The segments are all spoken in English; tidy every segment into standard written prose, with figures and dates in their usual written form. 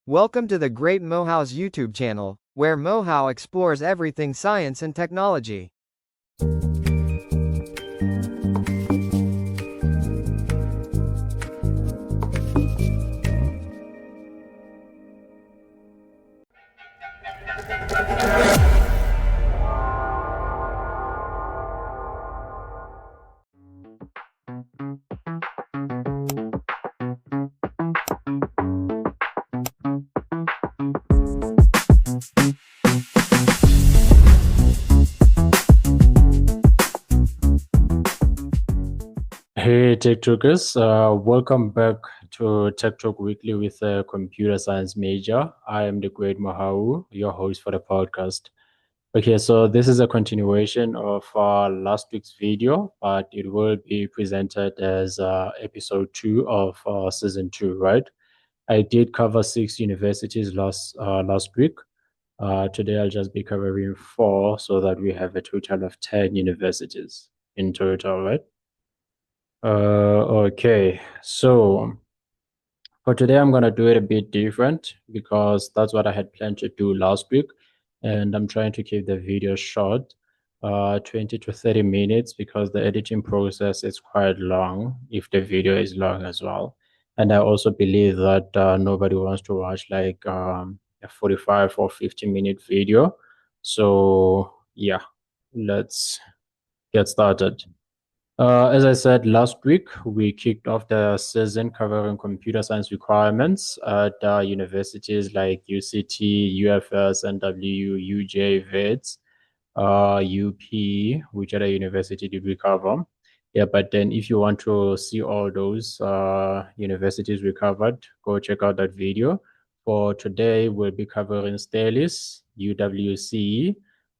Welcome to the Great Mohaw's YouTube channel, where Mohow explores everything science and technology. Hey, Tech Talkers, welcome back to Tech Talk Weekly with a computer science major. I am the great Mahau, your host for the podcast. Okay, so this is a continuation of last week's video, but it will be presented as episode 2 of season 2, right? I did cover 6 universities last week. Today I'll just be covering 4 so that we have a total of 10 universities in total, right? Okay, so for today, I'm gonna do it a bit different because that's what I had planned to do last week, and I'm trying to keep the video short, 20 to 30 minutes because the editing process is quite long if the video is long as well. And I also believe that nobody wants to watch like a 45 or 50-minute video. So yeah, let's get started. As I said last week, we kicked off the season covering computer science requirements at universities like UCT, UFS, NW, UJ, Wits, UP. Which other university did we cover? Yeah, but then if you want to see all those universities we covered, go check out that video. For today, we'll be covering Stelis, UWC.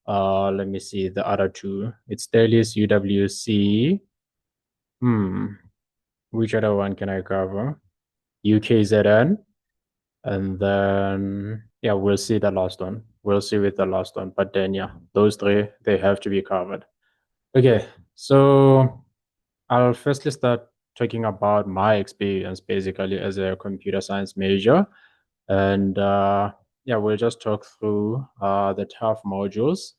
Let me see the other two. It's Stelis, UWC. Which other one can I cover? UKZN. And then, yeah, we'll see the last one. We'll see with the last one. But then, yeah, those 3, they have to be covered. Okay, so I'll firstly start talking about my experience basically as a computer science major. And yeah, we'll just talk through the tough modules,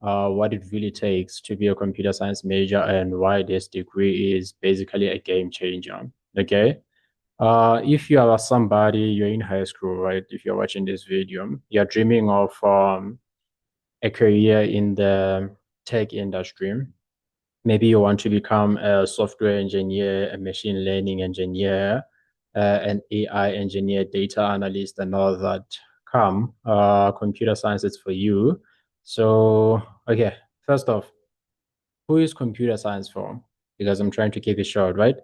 what it really takes to be a computer science major, and why this degree is basically a game changer. Okay. If you are somebody, you're in high school, right? If you're watching this video, you're dreaming of a career in the tech industry. Maybe you want to become a software engineer, a machine learning engineer, an AI engineer, data analyst, and all that. Come, computer science is for you. So, okay, first off, who is computer science for? Because I'm trying to keep it short, right?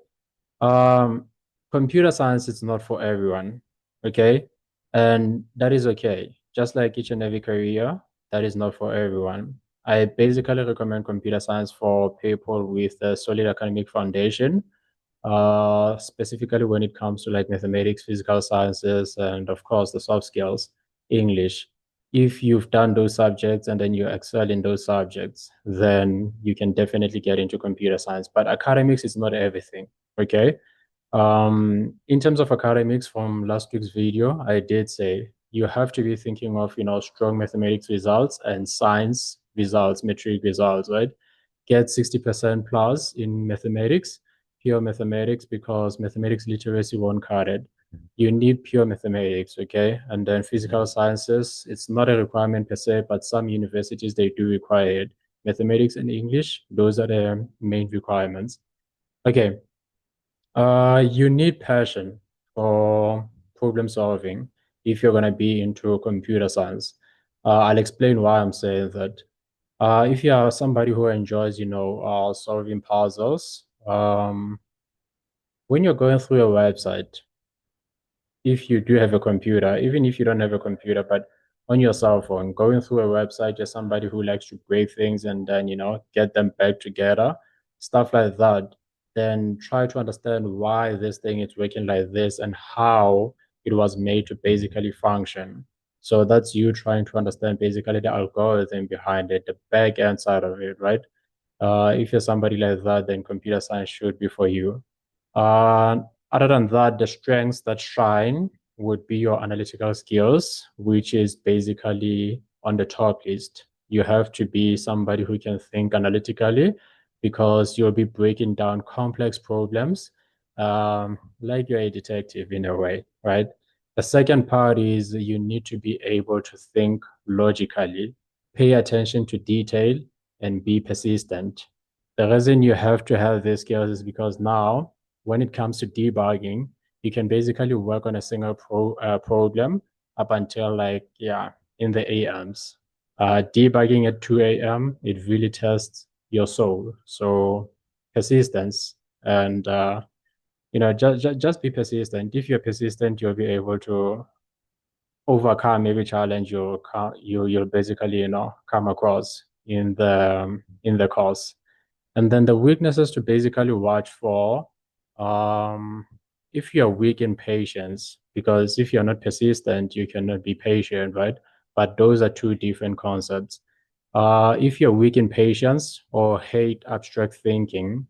Um, Computer science is not for everyone, okay? And that is okay. Just like each and every career, that is not for everyone. I basically recommend computer science for people with a solid academic foundation, specifically when it comes to like mathematics, physical sciences, and of course the soft skills, English. If you've done those subjects and then you excel in those subjects, then you can definitely get into computer science. But academics is not everything, okay? In terms of academics from last week's video, I did say you have to be thinking of, strong mathematics results and science results, metric results, right? Get 60% plus in mathematics, pure mathematics, because mathematics literacy won't cut it. You need pure mathematics, okay? And then physical sciences, it's not a requirement per se, but some universities, they do require it. Mathematics and English, those are the main requirements. Okay, you need passion for problem solving if you're going to be into computer science. I'll explain why I'm saying that. If you are somebody who enjoys, solving puzzles, when you're going through a website, if you do have a computer, even if you don't have a computer, but on your cell phone, going through a website, you're somebody who likes to break things and then, get them back together, stuff like that, then try to understand why this thing is working like this and how it was made to basically function. So that's you trying to understand basically the algorithm behind it, the back end side of it, right? If you're somebody like that, then computer science should be for you. Uh, Other than that, the strengths that shine would be your analytical skills, which is basically on the top list. You have to be somebody who can think analytically because you'll be breaking down complex problems, like you're a detective in a way, right? The second part is you need to be able to think logically, pay attention to detail, and be persistent. The reason you have to have these skills is because now, when it comes to debugging, you can basically work on a single problem up until like, yeah, in the AMs. Debugging at 2 a.m., it really tests your soul. So persistence and, just be persistent. If you're persistent, you'll be able to overcome every challenge you'll basically, come across in the course. And then the weaknesses to basically watch for, um, if you're weak in patience, because if you're not persistent, you cannot be patient, right? But those are two different concepts. If you're weak in patience or hate abstract thinking,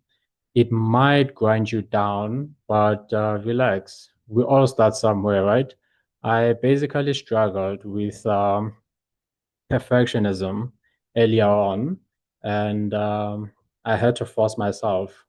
it might grind you down, but relax. We all start somewhere, right? I basically struggled with perfectionism earlier on, and I had to force myself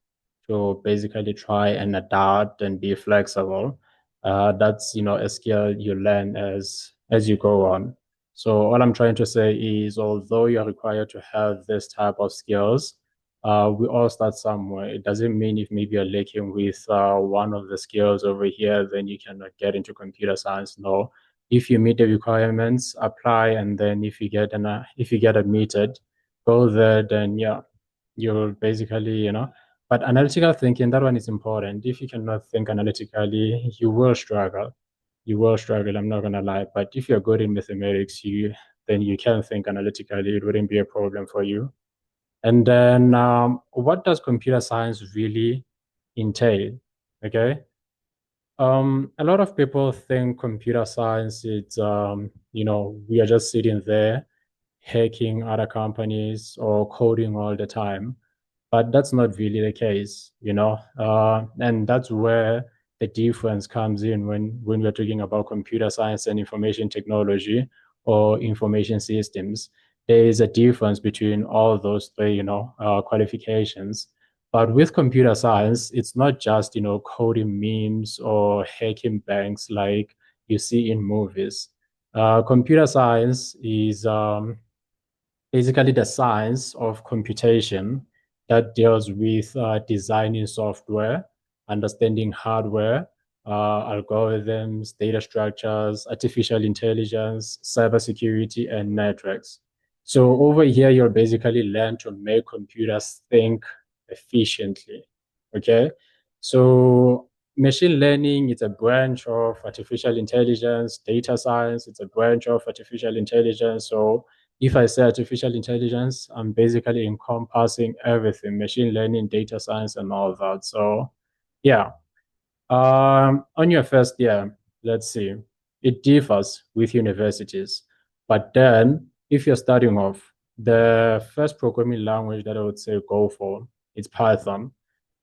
to basically try and adapt and be flexible. That's a skill you learn as you go on. So all I'm trying to say is, although you're required to have this type of skills, we all start somewhere. It doesn't mean if maybe you're lacking with one of the skills over here, then you cannot get into computer science. No, if you meet the requirements, apply, and then if you get admitted, go there. Then yeah, you'll basically But analytical thinking, that one is important. If you cannot think analytically, you will struggle. You will struggle. I'm not gonna lie. But if you're good in mathematics, then you can think analytically. It wouldn't be a problem for you. And then, what does computer science really entail? Okay. A lot of people think computer science, we are just sitting there hacking other companies or coding all the time. But that's not really the case. And that's where the difference comes in when we're talking about computer science and information technology or information systems. There is a difference between all those three, qualifications. But with computer science, it's not just, coding memes or hacking banks like you see in movies. Computer science is basically the science of computation that deals with designing software, understanding hardware, algorithms, data structures, artificial intelligence, cybersecurity, and networks. So over here, you'll basically learn to make computers think efficiently. Okay. So machine learning is a branch of artificial intelligence, data science, it's a branch of artificial intelligence. So if I say artificial intelligence, I'm basically encompassing everything, machine learning, data science, and all that. So yeah. On your first year, let's see, it differs with universities. But then if you're starting off, the first programming language that I would say go for, it's Python.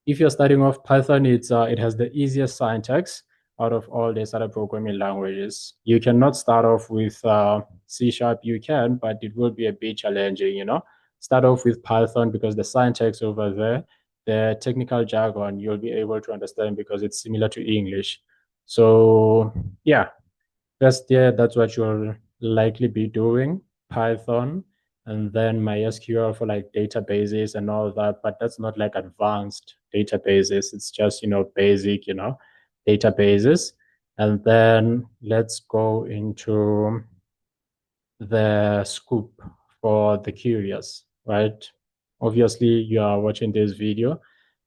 If you're starting off Python, it has the easiest syntax out of all these other programming languages. You cannot start off with C sharp, you can, but it will be a bit challenging. Start off with Python because the syntax over there, the technical jargon, you'll be able to understand because it's similar to English. So yeah, first year, that's what you'll likely be doing, Python, and then MySQL for like databases and all that, but that's not like advanced databases. It's just, basic, databases. And then let's go into the scoop for the curious, right? Obviously, you are watching this video.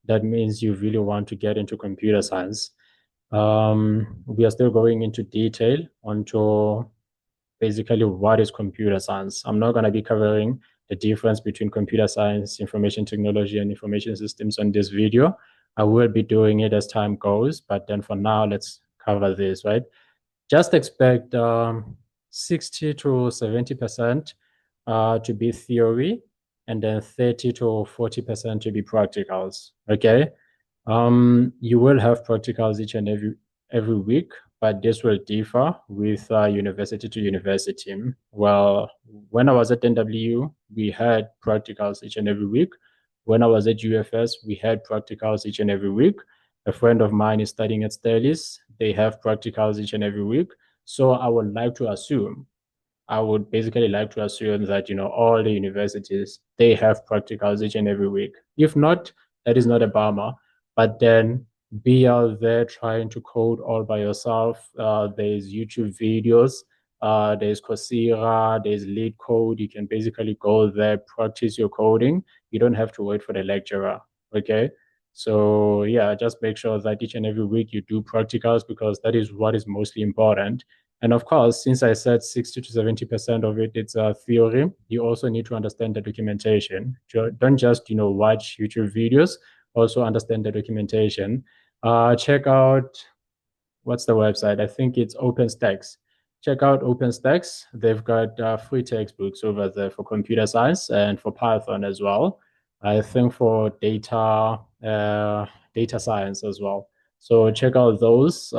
That means you really want to get into computer science. We are still going into detail onto basically what is computer science. I'm not going to be covering the difference between computer science, information technology, and information systems on this video. I will be doing it as time goes, but then for now, let's cover this, right? Just expect 60 to 70% to be theory, and then 30 to 40% to be practicals, okay? You will have practicals each and every week, but this will differ with university to university. Well, when I was at NW, we had practicals each and every week. When I was at UFS, we had practicals each and every week. A friend of mine is studying at Stellis. They have practicals each and every week. So I would basically like to assume that, all the universities, they have practicals each and every week. If not, that is not a bummer. But then be out there trying to code all by yourself. There's YouTube videos, there's Coursera, there's Lead Code. You can basically go there, practice your coding. You don't have to wait for the lecturer. Okay. So yeah, just make sure that each and every week you do practicals because that is what is mostly important. And of course, since I said 60 to 70% of it, it's a theory, you also need to understand the documentation. Don't just, watch YouTube videos, also understand the documentation. Check out, what's the website? I think it's OpenStax. Check out OpenStax. They've got free textbooks over there for computer science and for Python as well. I think for data science as well. So check out those.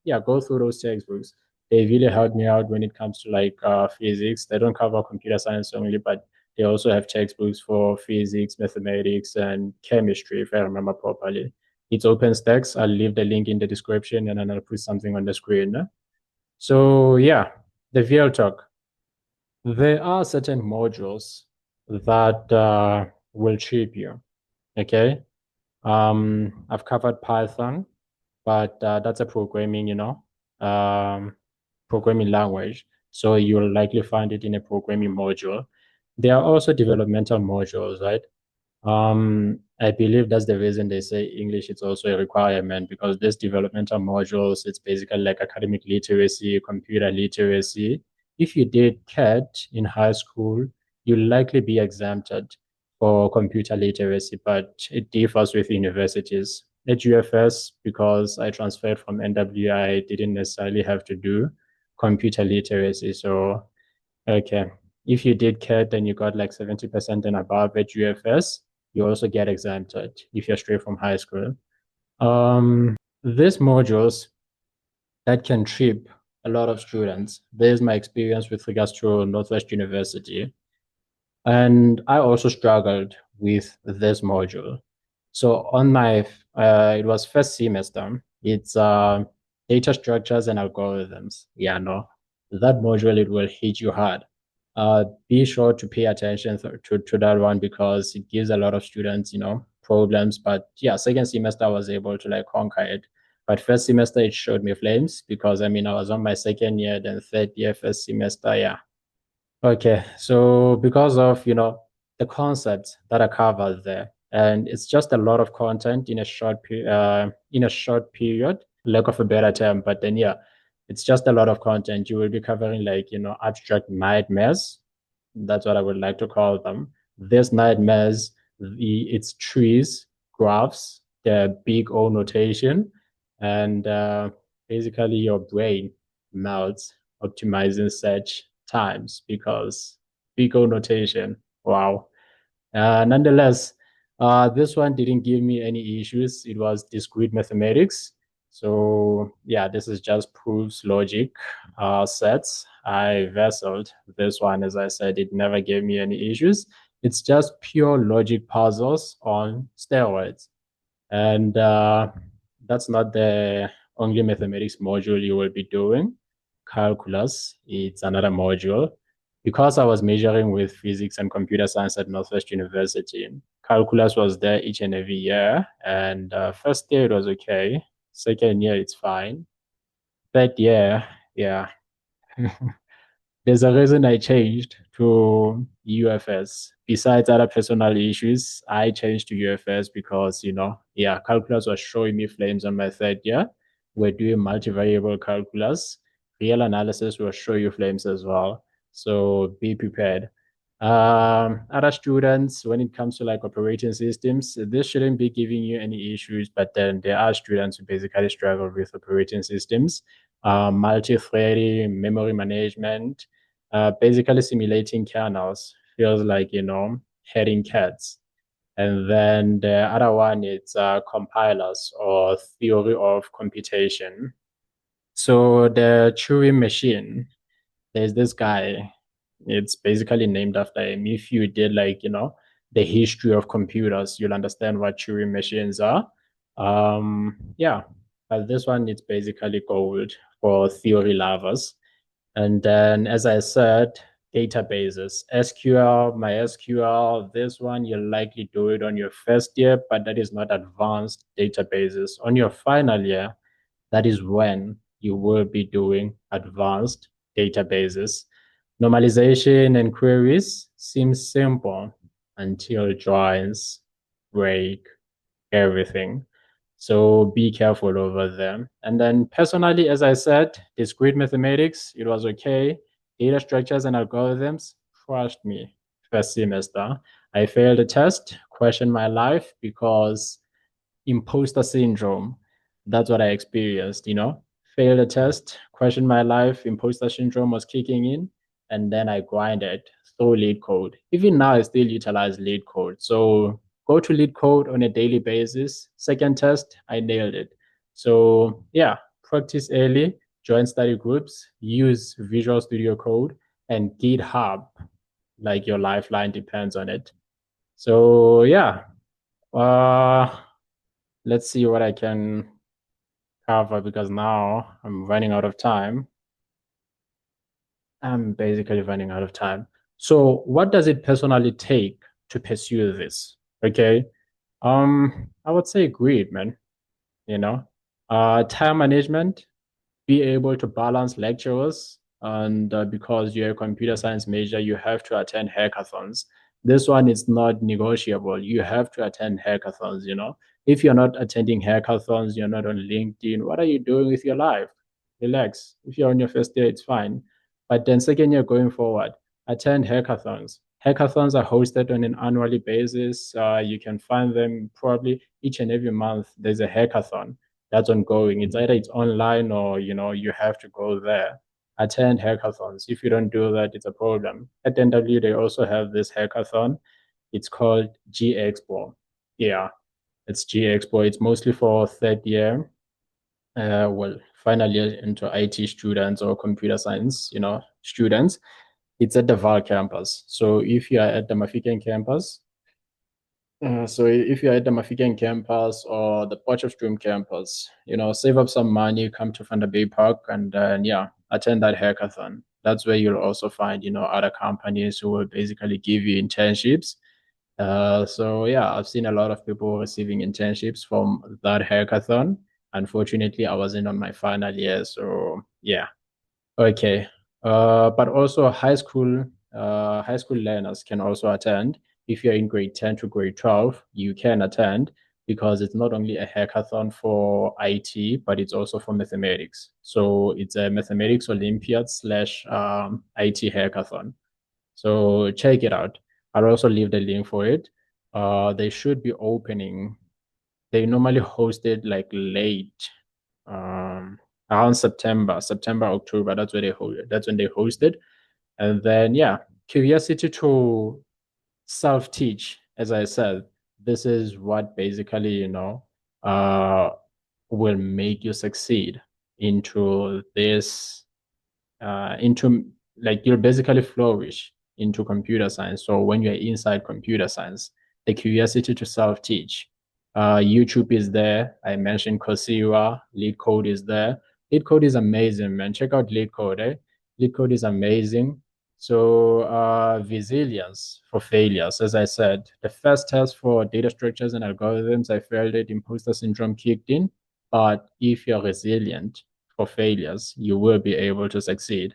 Yeah, go through those textbooks. They really helped me out when it comes to like physics. They don't cover computer science only, but they also have textbooks for physics, mathematics, and chemistry, if I remember properly. It's OpenStax. I'll leave the link in the description and then I'll put something on the screen. So yeah, the VL talk. There are certain modules that will trip you. Okay. I've covered Python, but that's a programming, programming language. So you'll likely find it in a programming module. There are also developmental modules, right? I believe that's the reason they say English is also a requirement because this developmental modules, it's basically like academic literacy, computer literacy. If you did CAT in high school, you'll likely be exempted for computer literacy, but it differs with universities. At UFS, because I transferred from NW, I didn't necessarily have to do computer literacy. So, okay. If you did CAT and you got like 70% and above at UFS, you also get exempted if you're straight from high school. These modules that can trip a lot of students. There's my experience with regards to Northwest University. And I also struggled with this module. So on my, it was first semester, it's data structures and algorithms. Yeah, no, that module, it will hit you hard. Be sure to pay attention to that one because it gives a lot of students, problems. But yeah, second semester I was able to like conquer it. But first semester it showed me flames because I mean I was on my second year, then third year, first semester, yeah. Okay, so because of, the concepts that are covered there, and it's just a lot of content in a short period, lack of a better term, but then yeah, it's just a lot of content. You will be covering like, abstract nightmares. That's what I would like to call them. This nightmares, it's trees, graphs, the big O notation, and basically your brain melts optimizing search times because big O notation. Wow. Nonetheless, this one didn't give me any issues. It was discrete mathematics. So yeah, this is just proofs, logic, sets. I vesseled this one, as I said, it never gave me any issues. It's just pure logic puzzles on steroids. And that's not the only mathematics module you will be doing. Calculus, it's another module. Because I was majoring with physics and computer science at Northwest University, calculus was there each and every year. And first year it was okay. Second year it's fine. Third year, yeah. There's a reason I changed to UFS. Besides other personal issues, I changed to UFS because, yeah, calculus was showing me flames on my third year. We're doing multivariable calculus. Real analysis will show you flames as well. So be prepared. Other students, when it comes to like operating systems, this shouldn't be giving you any issues, but then there are students who basically struggle with operating systems, multi-threading, memory management, basically simulating kernels feels like, heading cats. And then the other one is compilers or theory of computation. So the Turing machine, there's this guy. It's basically named after him. If you did like, the history of computers, you'll understand what Turing machines are. Yeah, but this one it's basically gold for theory lovers. And then, as I said, databases, SQL, MySQL, this one you'll likely do it on your first year, but that is not advanced databases. On your final year, that is when you will be doing advanced databases. Normalization and queries seem simple until joins break everything. So be careful over them. And then personally, as I said, discrete mathematics, it was okay. Data structures and algorithms, trust me, first semester. I failed a test, questioned my life because imposter syndrome. That's what I experienced. Failed a test, questioned my life, imposter syndrome was kicking in, and then I grinded through lead code. Even now, I still utilize lead code. So go to lead code on a daily basis. Second test, I nailed it. So yeah, practice early, join study groups, use Visual Studio Code, and GitHub, like your lifeline depends on it. So yeah, uh, let's see what I can cover because now I'm running out of time. I'm basically running out of time. So, what does it personally take to pursue this? Okay. I would say greed, man. You know, time management, be able to balance lectures. And because you're a computer science major, you have to attend hackathons. This one is not negotiable. You have to attend hackathons. If you're not attending hackathons, you're not on LinkedIn, what are you doing with your life? Relax. If you're on your first day, it's fine. But then second year going forward, attend hackathons. Hackathons are hosted on an annually basis. You can find them probably each and every month. There's a hackathon that's ongoing. It's either it's online or you have to go there. Attend hackathons. If you don't do that, it's a problem. At NW, they also have this hackathon. It's called G Expo. Yeah, it's G Expo. It's mostly for third year, well, final year into IT students or computer science, students. It's at the Val campus. So if you are at the Mafikeng campus, so if you're at the Mafikeng campus or the Potchefstroom campus, save up some money, come to Thunder Bay Park, and then yeah, attend that hackathon. That's where you'll also find other companies who will basically give you internships. So yeah, I've seen a lot of people receiving internships from that hackathon. Unfortunately, I wasn't on my final year, so yeah. Okay. But also high school learners can also attend. If you're in grade 10 to grade 12, you can attend because it's not only a hackathon for IT, but it's also for mathematics. So it's a mathematics Olympiad slash IT hackathon. So check it out. I'll also leave the link for it. They should be opening. They normally host it like late um, around September, October. That's where they hold it. That's when they host it. And then, yeah, curiosity to self teach. As I said, this is what basically, uh, will make you succeed into this into like you'll basically flourish into computer science. So when you're inside computer science, the curiosity to self-teach. YouTube is there. I mentioned Coursera. Lead Code is there. Lead Code is amazing, man. Check out Lead Code. Lead Code is amazing. So resilience for failures. As I said, the first test for data structures and algorithms, I failed it. Imposter syndrome kicked in. But if you're resilient, for failures, you will be able to succeed.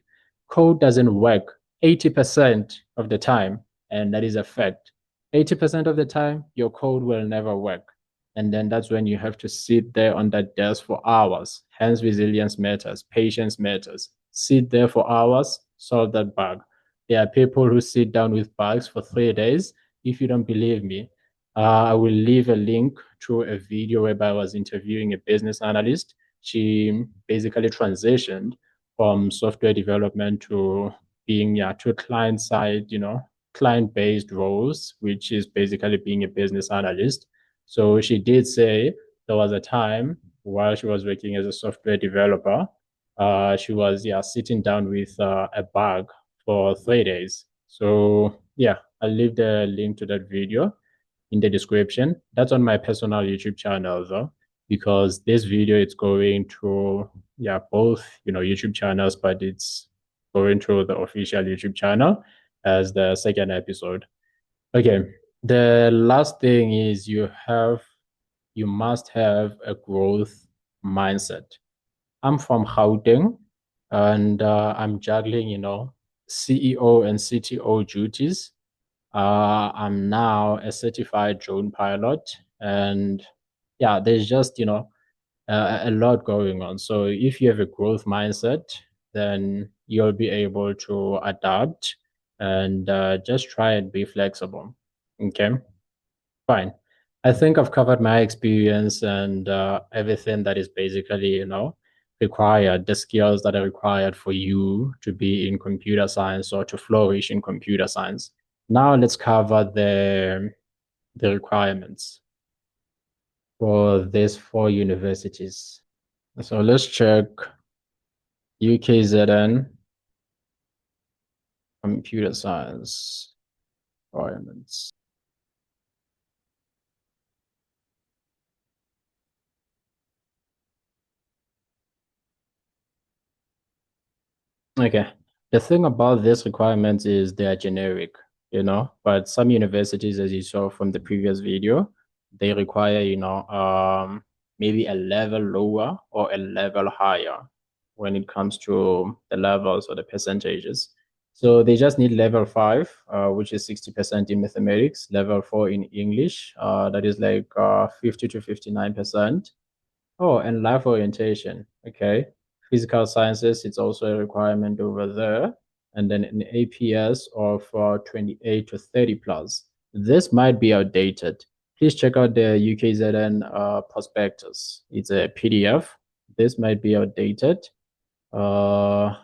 Code doesn't work 80% of the time, and that is a fact. 80% of the time, your code will never work. And then that's when you have to sit there on that desk for hours. Hence, resilience matters, patience matters. Sit there for hours, solve that bug. There are people who sit down with bugs for 3 days. If you don't believe me, I will leave a link to a video whereby I was interviewing a business analyst. She basically transitioned from software development to being to client side, client based roles, which is basically being a business analyst. So she did say there was a time while she was working as a software developer, She was sitting down with a bug for 3 days. So yeah, I'll leave the link to that video in the description. That's on my personal YouTube channel though, because this video it's going to both YouTube channels, but it's going to the official YouTube channel as the second episode. Okay, the last thing is you must have a growth mindset. I'm from Gauteng, and I'm juggling, CEO and CTO duties. I'm now a certified drone pilot, and yeah, there's just a lot going on. So if you have a growth mindset, then you'll be able to adapt and just try and be flexible. Okay, fine. I think I've covered my experience and everything that is basically, required, the skills that are required for you to be in computer science or to flourish in computer science. Now let's cover the requirements for these four universities. So let's check UKZN computer science requirements. Okay. The thing about these requirements is they are generic, but some universities, as you saw from the previous video, they require, maybe a level lower or a level higher when it comes to the levels or the percentages. So they just need level five, which is 60% in mathematics, level four in English, that is like 50 to 59%. Oh, and life orientation. Okay. Physical sciences, it's also a requirement over there. And then an APS of 28 to 30 plus. This might be outdated. Please check out the UKZN prospectus. It's a PDF. This might be outdated. Let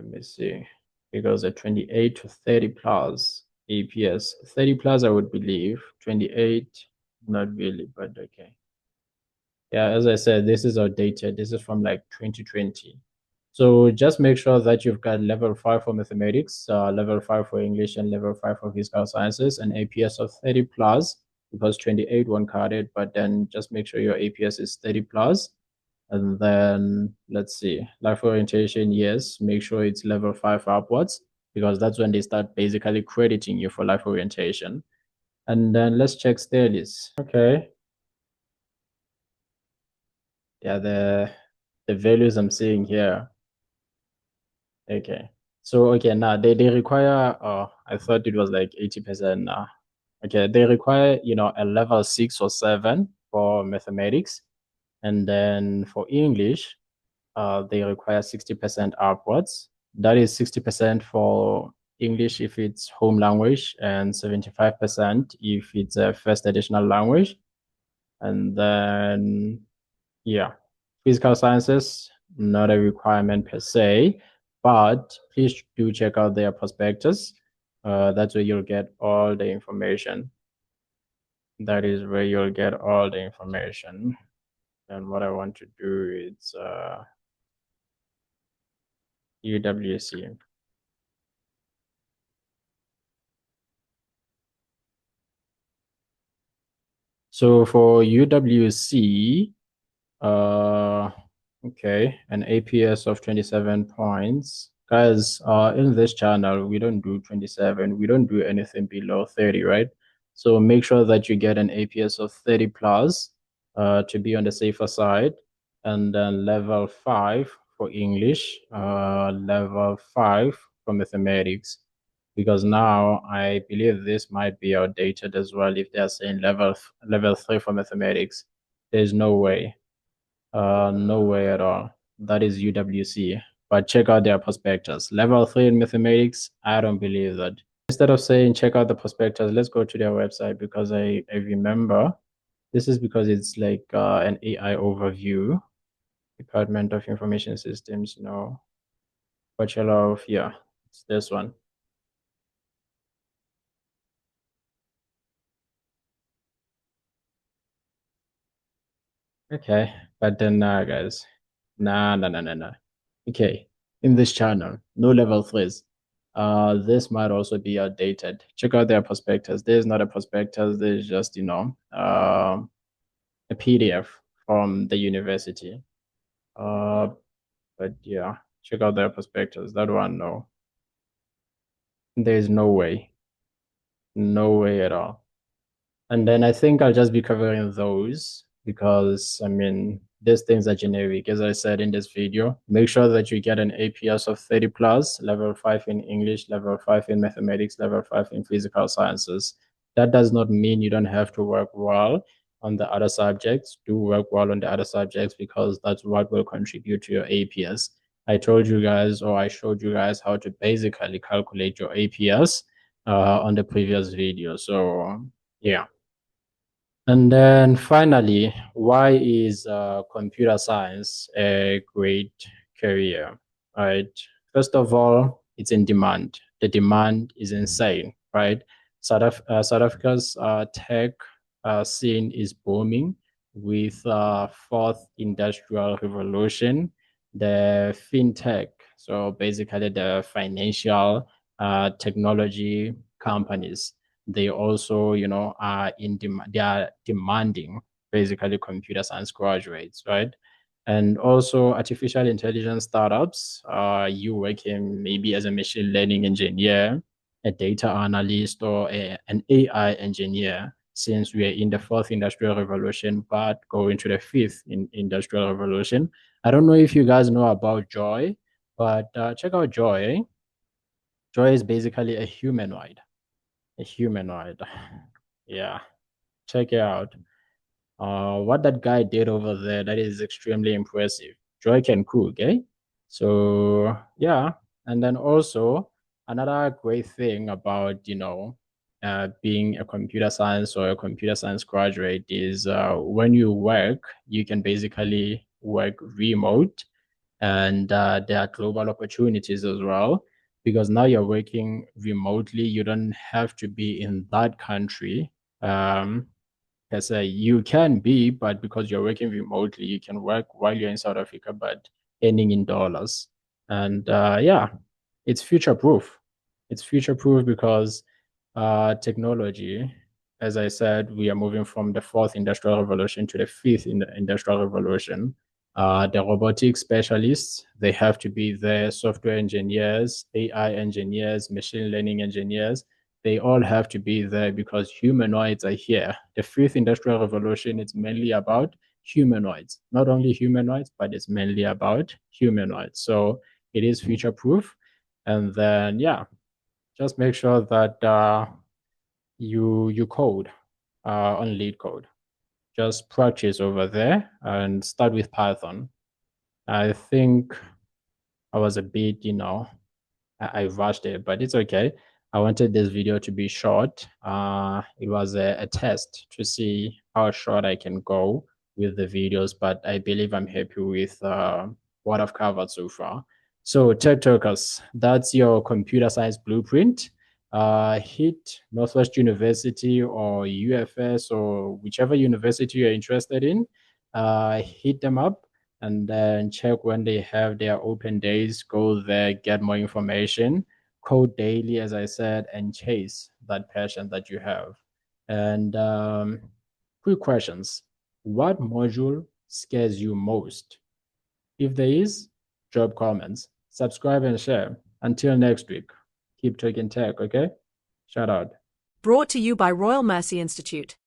me see. Because a 28 to 30 plus APS. 30 plus, I would believe. 28, not really, but okay. Yeah, as I said, this is outdated. This is from like 2020. So just make sure that you've got level five for mathematics, level five for English, and level five for physical sciences, and APS of 30 plus, because 28 one carded, but then just make sure your APS is 30 plus. And then let's see, life orientation, yes, make sure it's level five upwards, because that's when they start basically crediting you for life orientation. And then let's check studies. Okay. Yeah, the values I'm seeing here. Okay. So okay, now they require I thought it was like 80% now. Okay, they require, a level six or seven for mathematics. And then for English, they require 60% upwards. That is 60% for English if it's home language and 75% if it's a first additional language. And then yeah, physical sciences, not a requirement per se, but please do check out their prospectus. That's where you'll get all the information. That is where you'll get all the information. And what I want to do is UWC. So for UWC, Uh, okay, an APS of 27 points. Guys, in this channel, we don't do 27. We don't do anything below 30, right? So make sure that you get an APS of 30 plus to be on the safer side. And then level 5 for English, level 5 for mathematics. Because now I believe this might be outdated as well if they're saying level 3 for mathematics. There's no way. No way at all. That is UWC. But check out their prospectus. Level 3 in mathematics, I don't believe that. Instead of saying check out the prospectus, let's go to their website because I remember this is because it's like an AI overview. Department of Information Systems, Bachelor of, yeah, it's this one. Okay, but then guys, nah. Okay, in this channel, no level threes. This might also be outdated. Check out their prospectus. There's not a prospectus, there's just, a PDF from the university. But yeah, check out their prospectus. That one, no. There's no way. No way at all. And then I think I'll just be covering those because, I mean, these things are generic. As I said in this video, make sure that you get an APS of 30 plus, level 5 in English, level 5 in mathematics, level 5 in physical sciences. That does not mean you don't have to work well on the other subjects. Do work well on the other subjects because that's what will contribute to your APS. I told you guys, or I showed you guys how to basically calculate your APS on the previous video. So yeah. And then finally, why is computer science a great career? Right. First of all, it's in demand. The demand is insane, right? South Africa's tech scene is booming with fourth industrial revolution, the fintech. So basically, the financial technology companies, they also, are they are demanding basically computer science graduates, right? And also artificial intelligence startups. You working maybe as a machine learning engineer, a data analyst, or an AI engineer, since we are in the fourth industrial revolution, but going to the fifth industrial revolution. I don't know if you guys know about Joy, but check out Joy. Joy is basically a humanoid. A humanoid. Yeah, check it out. What that guy did over there, that is extremely impressive. Joy can cook, eh? So yeah, and then also another great thing about being a computer science or a computer science graduate is when you work, you can basically work remote, and there are global opportunities as well because now you're working remotely. You don't have to be in that country. As you can be, but because you're working remotely, you can work while you're in South Africa, but earning in dollars. And yeah, it's future proof. It's future proof because technology, as I said, we are moving from the fourth industrial revolution to the fifth in the industrial revolution. The robotics specialists, they have to be there, software engineers, AI engineers, machine learning engineers, they all have to be there because humanoids are here. The fifth industrial revolution is mainly about humanoids, not only humanoids, but it's mainly about humanoids. So it is future proof. And then, yeah, just make sure that you code on lead code. Just practice over there and start with Python. I think I was a bit, I rushed it, but it's okay. I wanted this video to be short. It was a test to see how short I can go with the videos, but I believe I'm happy with what I've covered so far. So, Tech Talkers, that's your computer science blueprint. Hit Northwest University or UFS or whichever university you're interested in. Hit them up and then check when they have their open days. Go there, get more information, code daily, as I said, and chase that passion that you have. And quick questions. What module scares you most? If there is, drop comments, subscribe, and share. Until next week, keep taking tech, okay? Shout out. Brought to you by Royal Mercy Institute.